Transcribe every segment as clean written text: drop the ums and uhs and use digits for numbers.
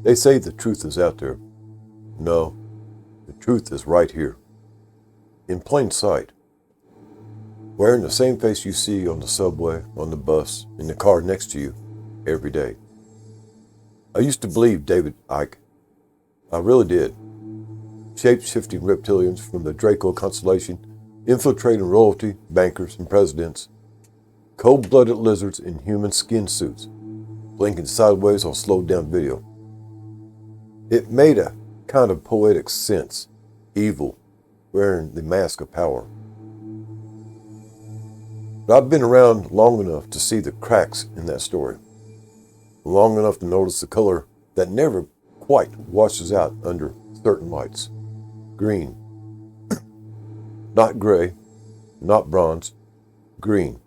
They say the truth is out there. No, the truth is right here, in plain sight. Wearing the same face you see on the subway, on the bus, in the car next to you, every day. I used to believe David Icke. I really did. Shape-shifting reptilians from the Draco constellation, infiltrating royalty, bankers, and presidents. Cold-blooded lizards in human skin suits, blinking sideways on slowed-down video. It made a kind of poetic sense. Evil, wearing the mask of power. But I've been around long enough to see the cracks in that story. Long enough to notice the color that never quite washes out under certain lights. Green. Not gray, not bronze, green.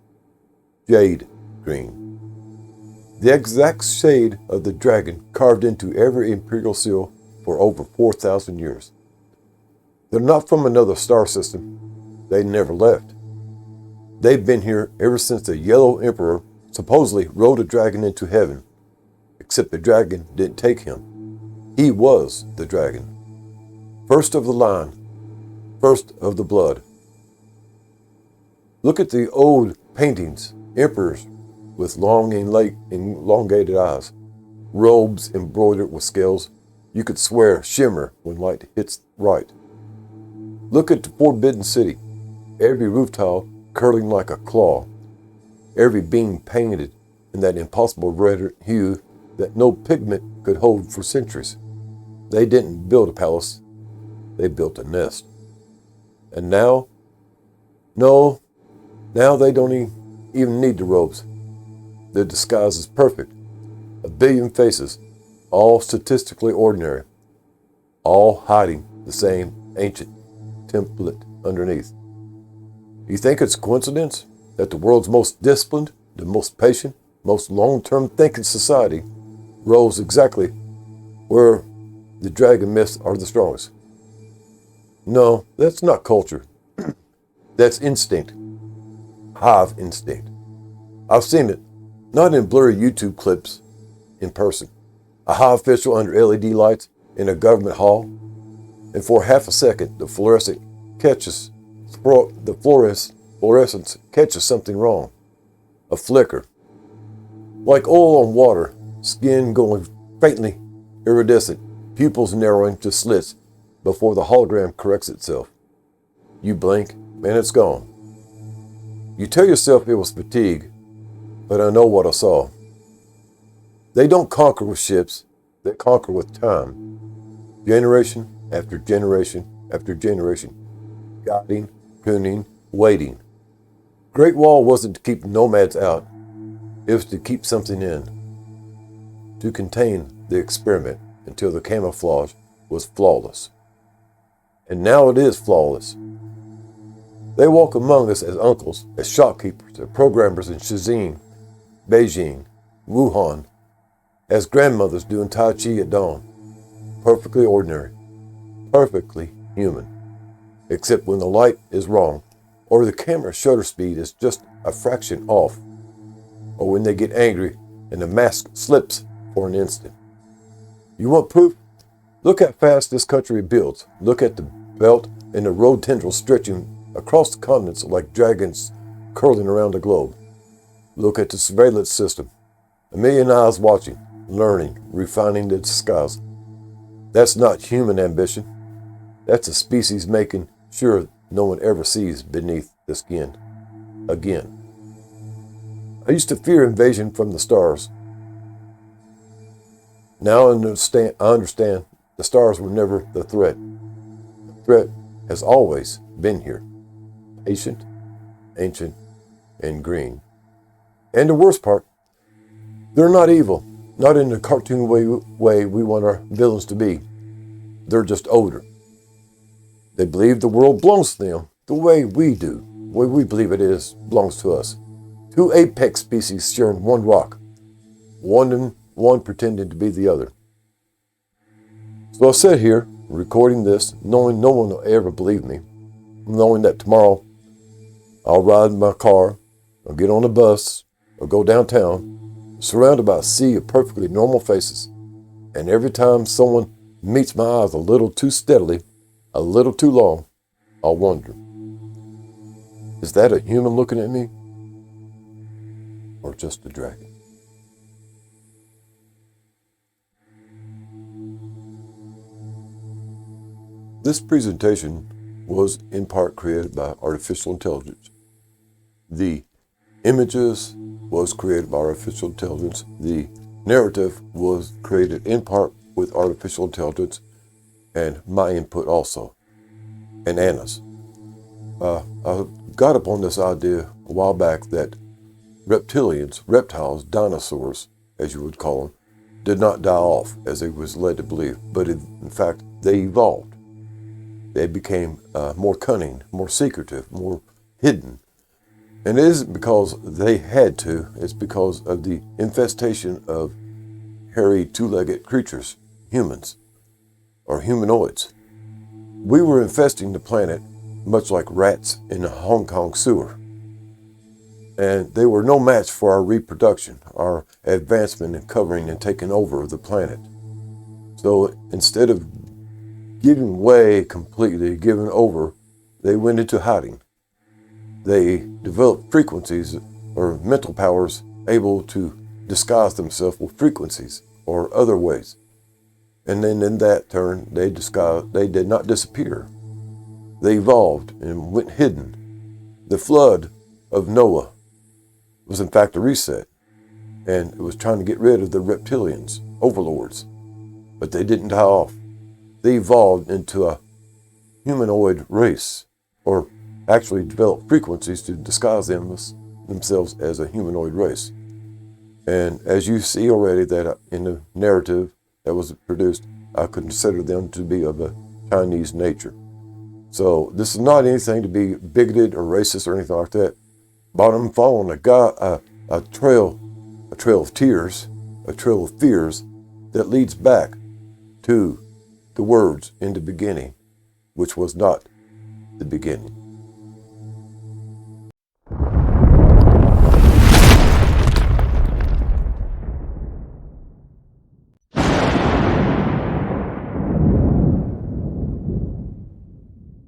Jade green. The exact shade of the dragon carved into every imperial seal for over 4,000 years. They're not from another star system. They never left. They've been here ever since the Yellow Emperor supposedly rode a dragon into heaven. Except the dragon didn't take him. He was the dragon. First of the line. First of the blood. Look at the old paintings. Emperors with long elongated eyes. Robes embroidered with scales. You could swear shimmer when light hits right. Look at the Forbidden City. Every roof tile curling like a claw. Every beam painted in that impossible red hue that no pigment could hold for centuries. They didn't build a palace. They built a nest. And now? No, now they don't even need the robes. Their disguise is perfect. A billion faces, all statistically ordinary, all hiding the same ancient template underneath. You think it's a coincidence that the world's most disciplined, the most patient, most long-term thinking society rose exactly where the dragon myths are the strongest? No, that's not culture. That's instinct. Hive instinct. I've seen it, not in blurry YouTube clips, in person. A high official under LED lights in a government hall, and for half a second the fluorescence catches something wrong. A flicker. Like oil on water, skin going faintly iridescent, pupils narrowing to slits before the hologram corrects itself. You blink, and it's gone. You tell yourself it was fatigue, but I know what I saw. They don't conquer with ships, they conquer with time. Generation after generation after generation. Guiding, pruning, waiting. Great Wall wasn't to keep nomads out, it was to keep something in. To contain the experiment until the camouflage was flawless. And now it is flawless. They walk among us as uncles, as shopkeepers, as programmers in Shenzhen, Beijing, Wuhan, as grandmothers doing Tai Chi at dawn. Perfectly ordinary, perfectly human. Except when the light is wrong, or the camera shutter speed is just a fraction off, or when they get angry and the mask slips for an instant. You want proof? Look how fast this country builds. Look at the belt and the road tendrils stretching across the continents like dragons curling around the globe. Look at the surveillance system. A million eyes watching, learning, refining the disguise. That's not human ambition. That's a species making sure no one ever sees beneath the skin. Again. I used to fear invasion from the stars. Now I understand the stars were never the threat. The threat has always been here. Patient, ancient, and green. And the worst part, they're not evil. Not in the cartoon way we want our villains to be. They're just older. They believe the world belongs to them the way we do. The way we believe it is belongs to us. Two apex species sharing one rock. One pretending to be the other. So I sit here, recording this, knowing no one will ever believe me. Knowing that tomorrow I'll ride in my car, or get on a bus, or go downtown, surrounded by a sea of perfectly normal faces. And every time someone meets my eyes a little too steadily, a little too long, I'll wonder, is that a human looking at me? Or just a dragon? This presentation was in part created by artificial intelligence. The images was created by artificial intelligence. The narrative was created in part with artificial intelligence, and my input also, and Anna's. I got upon this idea a while back that reptilians, reptiles, dinosaurs, as you would call them, did not die off as they was led to believe, but in fact they evolved. They became more cunning, more secretive, more hidden. And it isn't because they had to, it's because of the infestation of hairy two-legged creatures, humans, or humanoids. We were infesting the planet much like rats in a Hong Kong sewer. And they were no match for our reproduction, our advancement in covering and taking over the planet. So instead of giving way completely, giving over, they went into hiding. They developed frequencies or mental powers able to disguise themselves with frequencies or other ways. And then in that turn, they did not disappear. They evolved and went hidden. The flood of Noah was in fact a reset, and it was trying to get rid of the reptilians, overlords, but they didn't die off. They evolved into a humanoid race, or actually developed frequencies to disguise themselves as a humanoid race. And as you see already that in the narrative that was produced, I consider them to be of a Chinese nature. So this is not anything to be bigoted or racist or anything like that. But I'm following a trail of tears, a trail of fears that leads back to the words in the beginning, which was not the beginning.